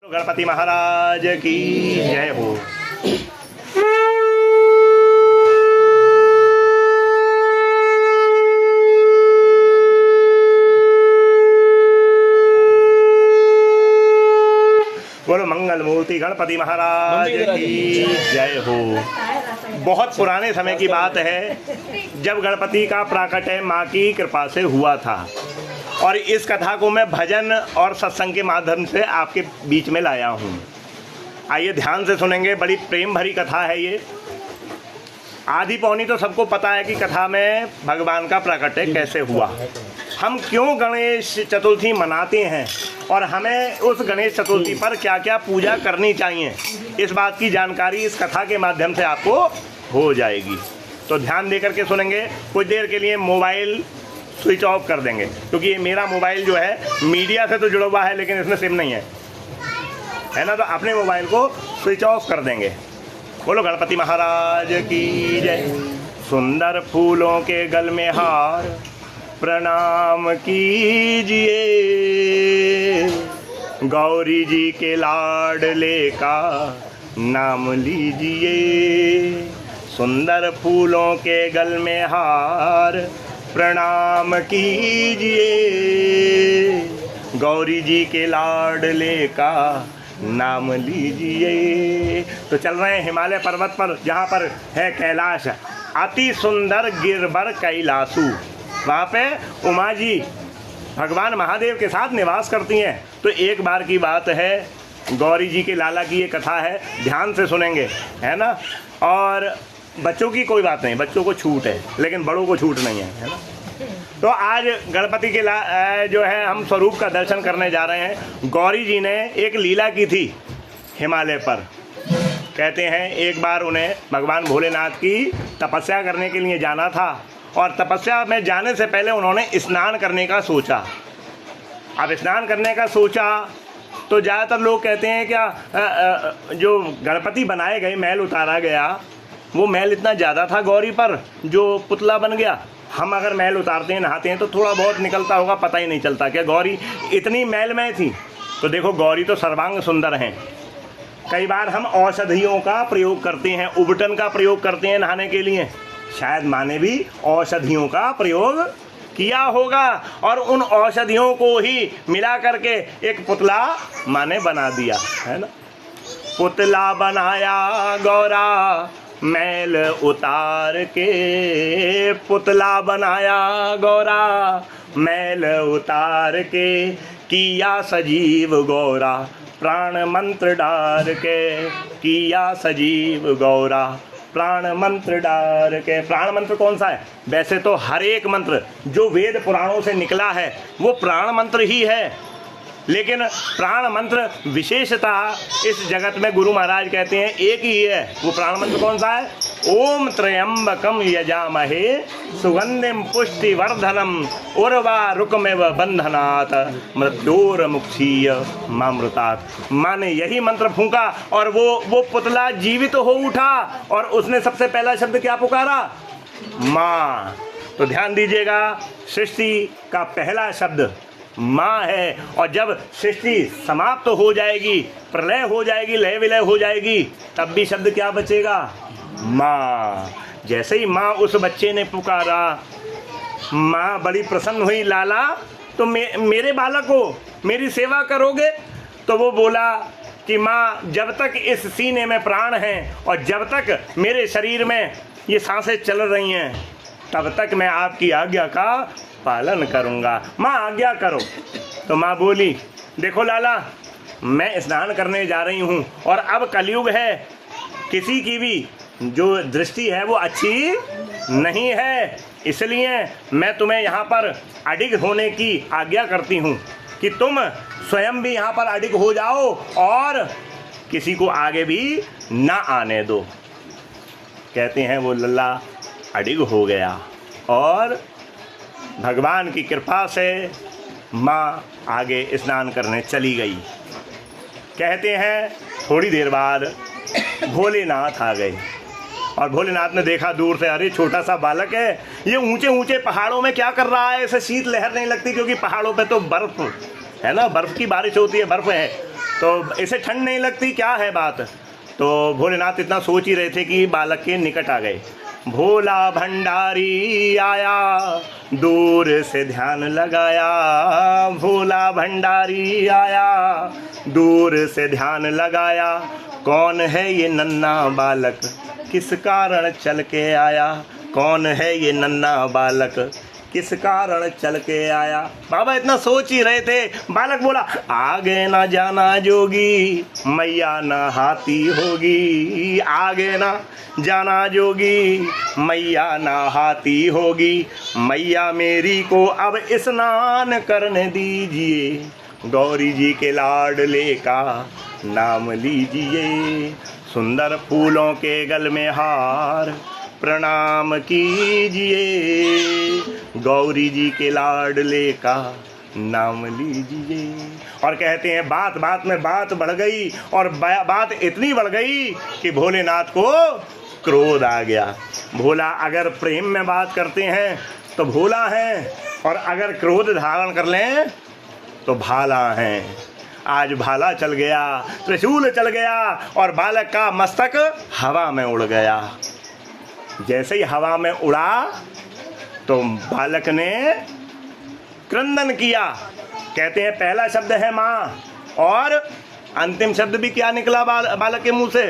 गणपति महाराज की जय हो। बोलो मंगल मूर्ति गणपति महाराज की जय हो। बहुत पुराने समय की बात है जब गणपति का प्राकट्य माँ की कृपा से हुआ था, और इस कथा को मैं भजन और सत्संग के माध्यम से आपके बीच में लाया हूँ। आइए ध्यान से सुनेंगे, बड़ी प्रेम भरी कथा है ये। आधी पौनी तो सबको पता है कि कथा में भगवान का प्राकट्य कैसे हुआ, हम क्यों गणेश चतुर्थी मनाते हैं और हमें उस गणेश चतुर्थी पर क्या क्या पूजा करनी चाहिए, इस बात की जानकारी इस कथा के माध्यम से आपको हो जाएगी। तो ध्यान दे करके सुनेंगे। कुछ देर के लिए मोबाइल स्विच ऑफ कर देंगे, क्योंकि ये मेरा मोबाइल जो है मीडिया से तो जुड़ा हुआ है लेकिन इसमें सिम नहीं है ना, तो अपने मोबाइल को स्विच ऑफ कर देंगे। बोलो गणपति महाराज की जय। सुंदर फूलों के गल में हार प्रणाम कीजिए, गौरी जी के लाडले का नाम लीजिए। सुंदर फूलों के गल में हार प्रणाम कीजिए, गौरी जी के लाडले का नाम लीजिए। तो चल रहे हैं हिमालय पर्वत पर, जहाँ पर है कैलाश, अति सुंदर गिरबर कैलासु। वहाँ पे उमा जी भगवान महादेव के साथ निवास करती हैं। तो एक बार की बात है, गौरी जी के लाला की ये कथा है, ध्यान से सुनेंगे, है ना। और बच्चों की कोई बात नहीं, बच्चों को छूट है लेकिन बड़ों को छूट नहीं है ना। तो आज गणपति के जो है हम स्वरूप का दर्शन करने जा रहे हैं। गौरी जी ने एक लीला की थी हिमालय पर। कहते हैं एक बार उन्हें भगवान भोलेनाथ की तपस्या करने के लिए जाना था, और तपस्या में जाने से पहले उन्होंने स्नान करने का सोचा। अब स्नान करने का सोचा तो ज़्यादातर लोग कहते हैं क्या जो गणपति बनाए गए, मैल उतारा गया, वो मैल इतना ज़्यादा था गौरी पर जो पुतला बन गया। हम अगर मैल उतारते हैं, नहाते हैं तो थोड़ा बहुत निकलता होगा, पता ही नहीं चलता। क्या गौरी इतनी मैल में थी? तो देखो गौरी तो सर्वांग सुंदर हैं। कई बार हम औषधियों का प्रयोग करते हैं, उबटन का प्रयोग करते हैं नहाने के लिए, शायद माँ ने भी औषधियों का प्रयोग किया होगा, और उन औषधियों को ही मिला करके एक पुतला माँ ने बना दिया, है ना। पुतला बनाया गौरा मैल उतार के, पुतला बनाया गौरा मैल उतार के, किया सजीव गौरा प्राण मंत्र डार के, किया सजीव गौरा प्राण मंत्र डार के। प्राण मंत्र कौन सा है? वैसे तो हर एक मंत्र जो वेद पुराणों से निकला है वो प्राण मंत्र ही है, लेकिन प्राण मंत्र विशेषता इस जगत में गुरु महाराज कहते हैं एक ही है। वो प्राण मंत्र कौन सा है? ओम त्र्यंबकम यजामहे सुगंधिम पुष्टिवर्धनम उर्वारुकमेव बंधनात् मृत्योर्मुक्षीय मामृतात्। माँ ने यही मंत्र फूंका और वो पुतला जीवित हो उठा, और उसने सबसे पहला शब्द क्या पुकारा? माँ। तो ध्यान दीजिएगा, सृष्टि का पहला शब्द माँ है, और जब सृष्टि समाप्त तो हो जाएगी, प्रलय हो जाएगी, लय विलय हो जाएगी, तब भी शब्द क्या बचेगा? माँ। जैसे ही माँ उस बच्चे ने पुकारा, माँ बड़ी प्रसन्न हुई, लाला तो मेरे बालक हो, मेरी सेवा करोगे? तो वो बोला कि माँ जब तक इस सीने में प्राण हैं और जब तक मेरे शरीर में ये सांसें चल रही हैं, तब तक मैं आपकी आज्ञा का पालन करूंगा। माँ आज्ञा करो। तो माँ बोली, देखो लाला, मैं स्नान करने जा रही हूँ और अब कलयुग है, किसी की भी जो दृष्टि है वो अच्छी नहीं है, इसलिए मैं तुम्हें यहाँ पर अडिग होने की आज्ञा करती हूँ कि तुम स्वयं भी यहाँ पर अडिग हो जाओ और किसी को आगे भी ना आने दो। कहते हैं वो लल्ला अडिग हो गया, और भगवान की कृपा से माँ आगे स्नान करने चली गई। कहते हैं थोड़ी देर बाद भोलेनाथ आ गए, और भोलेनाथ ने देखा दूर से, अरे छोटा सा बालक है, ये ऊंचे ऊंचे पहाड़ों में क्या कर रहा है? इसे शीत लहर नहीं लगती, क्योंकि पहाड़ों पे तो बर्फ है ना, बर्फ की बारिश होती है, बर्फ है। तो इसे ठंड नहीं लगती, क्या है बात। तो भोलेनाथ इतना सोच ही रहे थे कि बालक के निकट आ गए। भोला भंडारी आया, दूर से ध्यान लगाया। भोला भंडारी आया, दूर से ध्यान लगाया। कौन है ये नन्हा बालक, किस कारण चल के आया। कौन है ये नन्हा बालक, किस कारण चल के आया। बाबा इतना सोच ही रहे थे। बालक बोला, आगे ना जाना जोगी, मैया नहाती होगी। आगे ना जाना जोगी, मैया नहाती होगी। मैया मेरी को अब स्नान करने दीजिए। गौरी जी के लाडले का नाम लीजिए। सुंदर फूलों के गल में हार प्रणाम कीजिए। गौरी जी के लाडले का नाम लीजिए। और कहते हैं बात बात में बात बढ़ गई, और बात इतनी बढ़ गई कि भोलेनाथ को क्रोध आ गया। भोला अगर प्रेम में बात करते हैं तो भोला है, और अगर क्रोध धारण कर लें तो भाला हैं। आज भाला चल गया, त्रिशूल चल गया, और बालक का मस्तक हवा में उड़ गया। जैसे ही हवा में उड़ा तो बालक ने क्रंदन किया। कहते हैं पहला शब्द है माँ, और अंतिम शब्द भी क्या निकला बालक के मुंह से,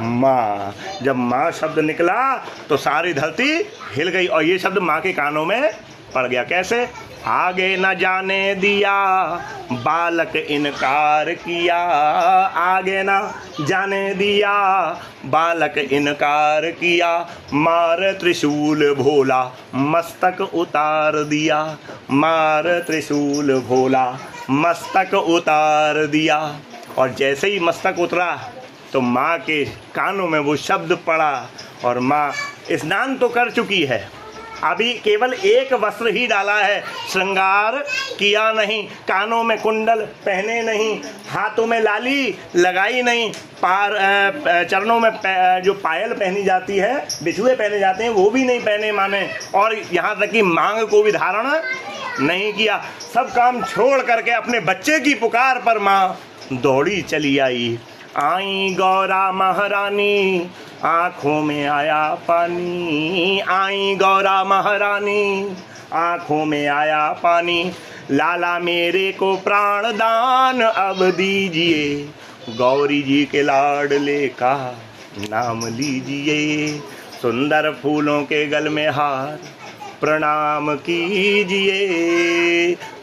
माँ। जब माँ शब्द निकला तो सारी धरती हिल गई, और ये शब्द माँ के कानों में पड़ गया। कैसे, आगे न जाने दिया, बालक इनकार किया। आगे न जाने दिया, बालक इनकार किया। मार त्रिशूल भोला, मस्तक उतार दिया। मार त्रिशूल भोला, मस्तक उतार दिया। और जैसे ही मस्तक उतरा तो माँ के कानों में वो शब्द पड़ा, और माँ स्नान तो कर चुकी है, अभी केवल एक वस्त्र ही डाला है, श्रृंगार किया नहीं, कानों में कुंडल पहने नहीं, हाथों में लाली लगाई नहीं, चरणों में जो पायल पहनी जाती है, बिछुए पहने जाते हैं, वो भी नहीं पहने माने, और यहाँ तक कि मांग को भी धारण नहीं किया। सब काम छोड़ करके अपने बच्चे की पुकार पर माँ दौड़ी चली आई। आई गौरा महारानी, आँखों में आया पानी। आई गौरा महारानी, आँखों में आया पानी। लाला मेरे को प्राण दान अब दीजिए। गौरी जी के लाडले का नाम लीजिए। सुंदर फूलों के गल में हार प्रणाम कीजिए।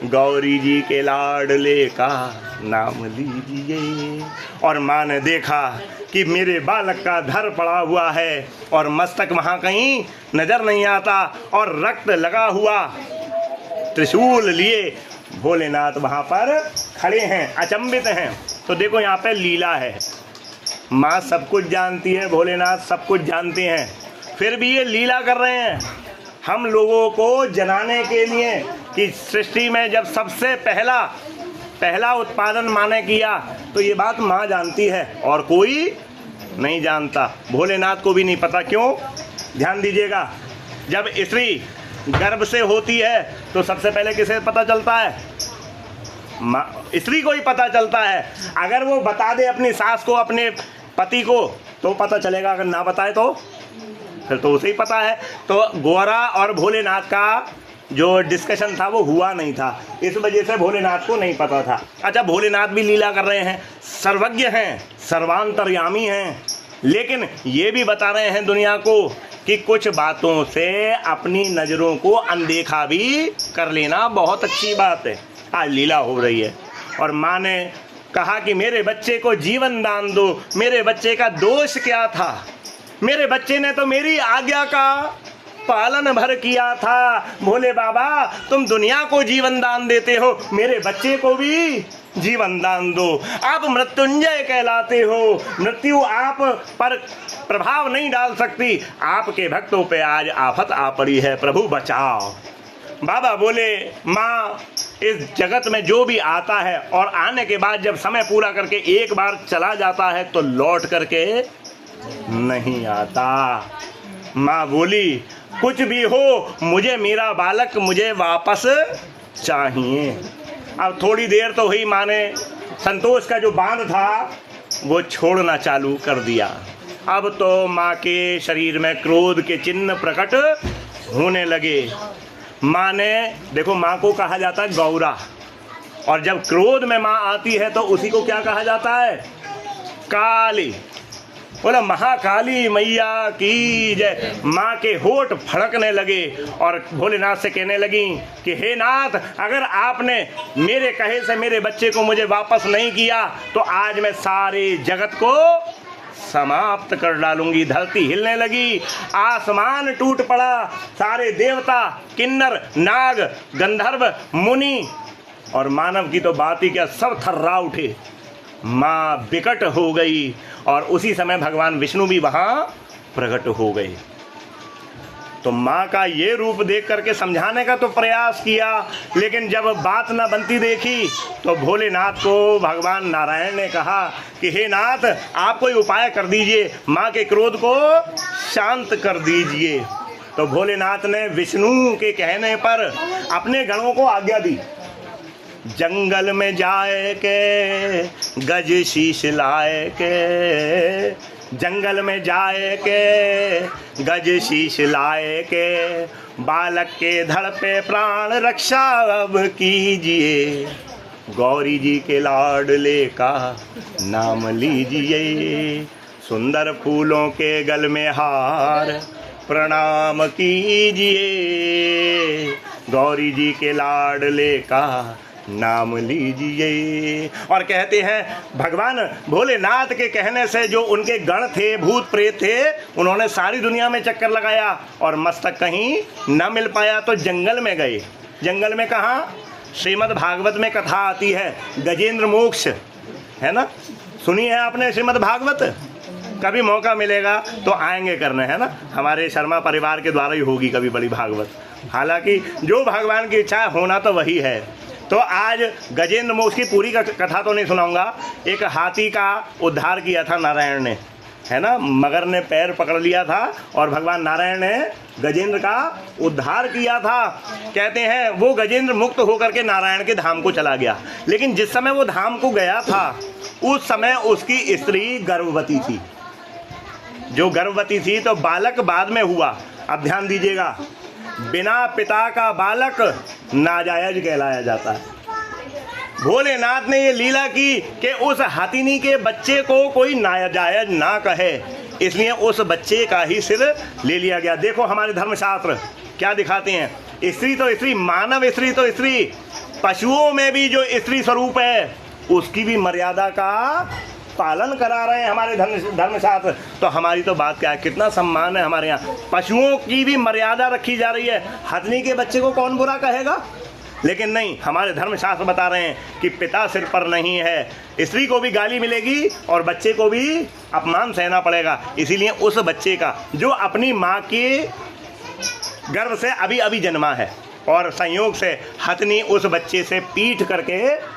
गौरी जी के लाडले का नाम लीजिए। और माँ ने देखा कि मेरे बालक का धर पड़ा हुआ है, और मस्तक वहाँ कहीं नजर नहीं आता, और रक्त लगा हुआ त्रिशूल लिए भोलेनाथ वहाँ पर खड़े हैं, अचंभित हैं। तो देखो यहाँ पे लीला है। माँ सब कुछ जानती है, भोलेनाथ सब कुछ जानते हैं, फिर भी ये लीला कर रहे हैं हम लोगों को जनाने के लिए कि सृष्टि में जब सबसे पहला उत्पादन माँ ने किया, तो ये बात माँ जानती है और कोई नहीं जानता। भोलेनाथ को भी नहीं पता। क्यों? ध्यान दीजिएगा, जब स्त्री गर्भ से होती है तो सबसे पहले किसे पता चलता है? स्त्री को ही पता चलता है। अगर वो बता दे अपनी सास को, अपने पति को, तो पता चलेगा, अगर ना बताए तो फिर तो उसे ही पता है। तो गोरा और भोलेनाथ का जो डिस्कशन था वो हुआ नहीं था, इस वजह से भोलेनाथ को नहीं पता था। अच्छा, भोलेनाथ भी लीला कर रहे हैं, सर्वज्ञ हैं, सर्वांतर्यामी हैं, लेकिन ये भी बता रहे हैं दुनिया को कि कुछ बातों से अपनी नज़रों को अनदेखा भी कर लेना बहुत अच्छी बात है। आज लीला हो रही है, और माँ ने कहा कि मेरे बच्चे को जीवन दान दो। मेरे बच्चे का दोष क्या था? मेरे बच्चे ने तो मेरी आज्ञा का पालन भर किया था। भोले बाबा, तुम दुनिया को जीवन दान देते हो, मेरे बच्चे को भी जीवन दान दो। आप मृत्युंजय कहलाते हो, मृत्यु आप पर प्रभाव नहीं डाल सकती। आपके भक्तों पे आज आफत आ पड़ी है, प्रभु बचाओ। बाबा बोले, माँ, इस जगत में जो भी आता है और आने के बाद जब समय पूरा करके एक बार चला जाता है तो लौट करके नहीं आता। माँ बोली, कुछ भी हो, मुझे मेरा बालक मुझे वापस चाहिए। अब थोड़ी देर तो हुई, माँ ने संतोष का जो बांध था वो छोड़ना चालू कर दिया। अब तो माँ के शरीर में क्रोध के चिन्ह प्रकट होने लगे। माँ ने, देखो माँ को कहा जाता है गौरा, और जब क्रोध में माँ आती है तो उसी को क्या कहा जाता है? काली। बोला महाकाली मैया की जय। माँ के होठ फड़कने लगे और भोलेनाथ से कहने लगी कि हे नाथ, अगर आपने मेरे कहे से मेरे बच्चे को मुझे वापस नहीं किया तो आज मैं सारे जगत को समाप्त कर डालूंगी। धरती हिलने लगी, आसमान टूट पड़ा, सारे देवता, किन्नर, नाग, गंधर्व, मुनि और मानव की तो बात ही क्या, सब थर्रा उठे। माँ विकट हो गई और उसी समय भगवान विष्णु भी वहाँ प्रकट हो गए। तो माँ का ये रूप देख करके समझाने का तो प्रयास किया, लेकिन जब बात न बनती देखी तो भोलेनाथ को भगवान नारायण ने कहा कि हे नाथ, आप कोई उपाय कर दीजिए, माँ के क्रोध को शांत कर दीजिए। तो भोलेनाथ ने विष्णु के कहने पर अपने गणों को आज्ञा दी, जंगल में जाए के गज शीश लाए के, जंगल में जाए के गज शीश लाए के, बालक के धड़ पे प्राण रक्षा अब कीजिए, गौरी जी के लाडले का नाम लीजिए, सुंदर फूलों के गल में हार प्रणाम कीजिए, गौरी जी के लाडले का नाम लीजिए। और कहते हैं भगवान भोलेनाथ के कहने से जो उनके गण थे, भूत प्रेत थे, उन्होंने सारी दुनिया में चक्कर लगाया और मस्तक कहीं न मिल पाया तो जंगल में गए। जंगल में कहाँ? श्रीमद् भागवत में कथा आती है गजेंद्र मोक्ष, है ना, सुनी है आपने श्रीमद् भागवत? कभी मौका मिलेगा तो आएंगे करने, है ना, हमारे शर्मा परिवार के द्वारा ही होगी कभी बड़ी भागवत। हालांकि जो भगवान की इच्छा होना तो वही है। तो आज गजेंद्र मोक्ष की पूरी कथा तो नहीं सुनाऊंगा। एक हाथी का उद्धार किया था नारायण ने, है ना, मगर ने पैर पकड़ लिया था और भगवान नारायण ने गजेंद्र का उद्धार किया था। कहते हैं वो गजेंद्र मुक्त होकर के नारायण के धाम को चला गया, लेकिन जिस समय वो धाम को गया था उस समय उसकी स्त्री गर्भवती थी। जो गर्भवती थी तो बालक बाद में हुआ। अब ध्यान दीजिएगा, बिना पिता का बालक नाजायज कहलाया जाता है। भोलेनाथ ने ये लीला की कि उस हाथिनी के बच्चे को कोई नाजायज ना कहे, इसलिए उस बच्चे का ही सिर ले लिया गया। देखो हमारे धर्मशास्त्र क्या दिखाते हैं, स्त्री तो स्त्री, मानव स्त्री तो स्त्री, पशुओं में भी जो स्त्री स्वरूप है उसकी भी मर्यादा का पालन करा रहे हैं हमारे धर्मशास्त्र। तो हमारी तो बात क्या है, कितना सम्मान है हमारे यहाँ, पशुओं की भी मर्यादा रखी जा रही है। हथनी के बच्चे को कौन बुरा कहेगा? लेकिन नहीं, हमारे धर्मशास्त्र बता रहे हैं कि पिता सिर पर नहीं है, स्त्री को भी गाली मिलेगी और बच्चे को भी अपमान सहना पड़ेगा। इसीलिए उस बच्चे का जो अपनी माँ के गर्भ से अभी अभी जन्मा है और संयोग से हथनी उस बच्चे से पीट करके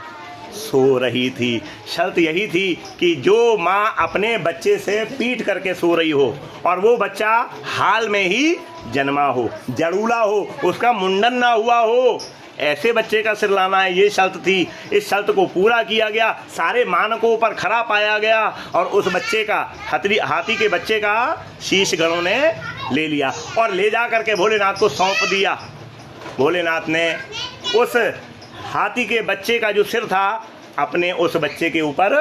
सो रही थी, शर्त यही थी कि जो माँ अपने बच्चे से पीट करके सो रही हो और वो बच्चा हाल में ही जन्मा हो, जड़ूला हो, उसका मुंडन ना हुआ हो, ऐसे बच्चे का सिर लाना है, ये शर्त थी। इस शर्त को पूरा किया गया, सारे मानकों पर खरा पाया गया और उस बच्चे का, हाथी के बच्चे का शीश गणों ने ले लिया और ले जा करके भोलेनाथ को सौंप दिया। भोलेनाथ ने उस हाथी के बच्चे का जो सिर था अपने उस बच्चे के ऊपर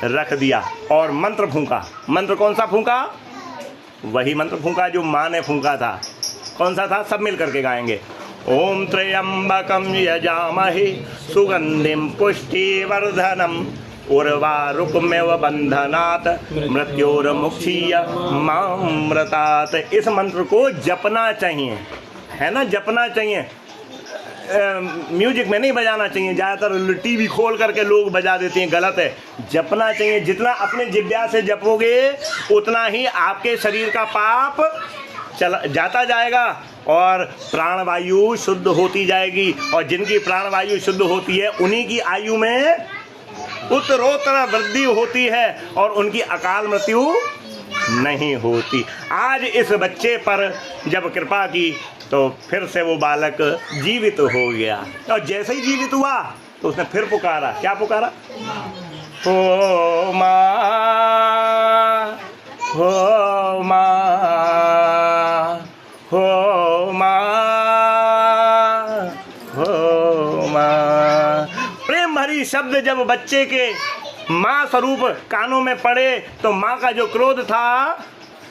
रख दिया और मंत्र फूंका। मंत्र कौन सा फूंका? वही मंत्र फूंका जो माँ ने फूंका था। कौन सा था? सब मिल करके गाएंगे। ओम त्र्यंबकम यजामहे सुगंधिम पुष्टिवर्धनम उर्वारुकमेव बंधनात् मृत्योर्मुक्षीय मामृतात्। इस मंत्र को जपना चाहिए, है ना, जपना चाहिए। म्यूजिक में नहीं बजाना चाहिए, ज़्यादातर टीवी खोल करके लोग बजा देते हैं, गलत है। जपना चाहिए, जितना अपने जिह्वा से जपोगे उतना ही आपके शरीर का पाप चला जाता जाएगा और प्राणवायु शुद्ध होती जाएगी और जिनकी प्राणवायु शुद्ध होती है उन्हीं की आयु में उत्तरोत्तर वृद्धि होती है और उनकी अकाल मृत्यु नहीं होती। आज इस बच्चे पर जब कृपा की तो फिर से वो बालक जीवित हो गया और जैसे ही जीवित हुआ तो उसने फिर पुकारा, क्या पुकारा? हो माँ, हो माँ, हो माँ, हो माँ। प्रेम भरी शब्द जब बच्चे के माँ स्वरूप कानों में पड़े तो माँ का जो क्रोध था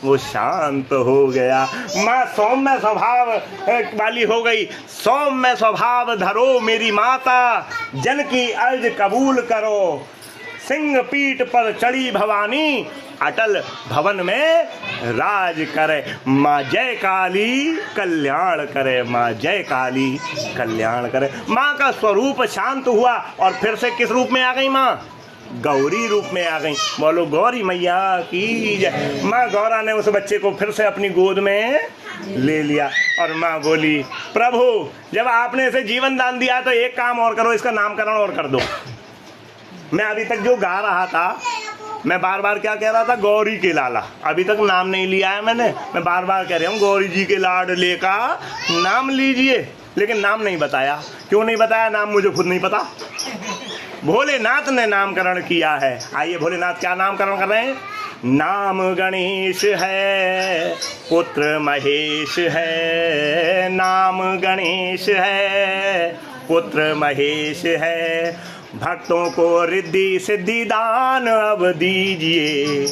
वो शांत हो गया। माँ सौम्य स्वभाव वाली हो गई। सौम्य स्वभाव धरो मेरी माता, जन की अर्ज कबूल करो। सिंह पीठ पर चढ़ी भवानी, अटल भवन में राज करे। माँ जय काली कल्याण करे, माँ जय काली कल्याण करे। माँ का स्वरूप शांत हुआ और फिर से किस रूप में आ गई माँ? गौरी रूप में आ गई। बोलो गौरी मैया की जय। माँ गौरा ने उस बच्चे को फिर से अपनी गोद में ले लिया और माँ बोली, प्रभु जब आपने इसे जीवन दान दिया तो एक काम और करो, इसका नामकरण और कर दो। मैं अभी तक जो गा रहा था, मैं बार बार क्या कह रहा था? गौरी के लाला। अभी तक नाम नहीं लिया है मैंने, मैं बार बार कह रहा हूँ गौरी जी के लाडले का नाम लीजिए, लेकिन नाम नहीं बताया। क्यों नहीं बताया नाम? मुझे खुद नहीं पता। भोलेनाथ ने नामकरण किया है। आइए भोलेनाथ क्या नामकरण कर रहे हैं? नाम गणेश है, पुत्र महेश है। नाम गणेश है, पुत्र महेश है। भक्तों को रिद्धि सिद्धि दान अब दीजिए,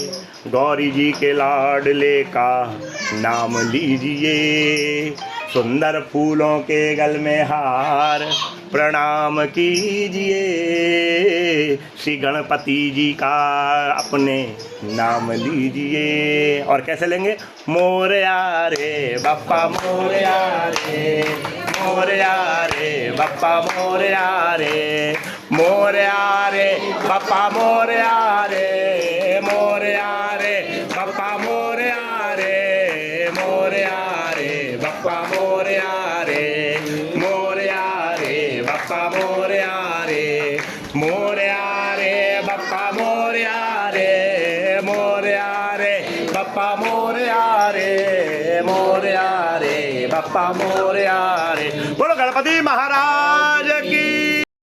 गौरी जी के लाडले का नाम लीजिए। सुंदर फूलों के गल में हार प्रणाम कीजिए, श्री गणपति जी का अपने नाम लीजिए। और कैसे लेंगे? मोरया रे बप्पा मोरया रे, मोरया रे बप्पा मोरया रे, मोरया रे बप्पा मोरया रे, मोरया रे बप्पा मोरया रे, मोरया रे बप्पा मोरया रे, मोरया रे बप्पा मोरया रे, मोरया रे बप्पा मोरया रे, मोरया रे बप्पा मोरया रे, मोरया रे बप्पा मोरया रे। बोलो गणपति महाराज।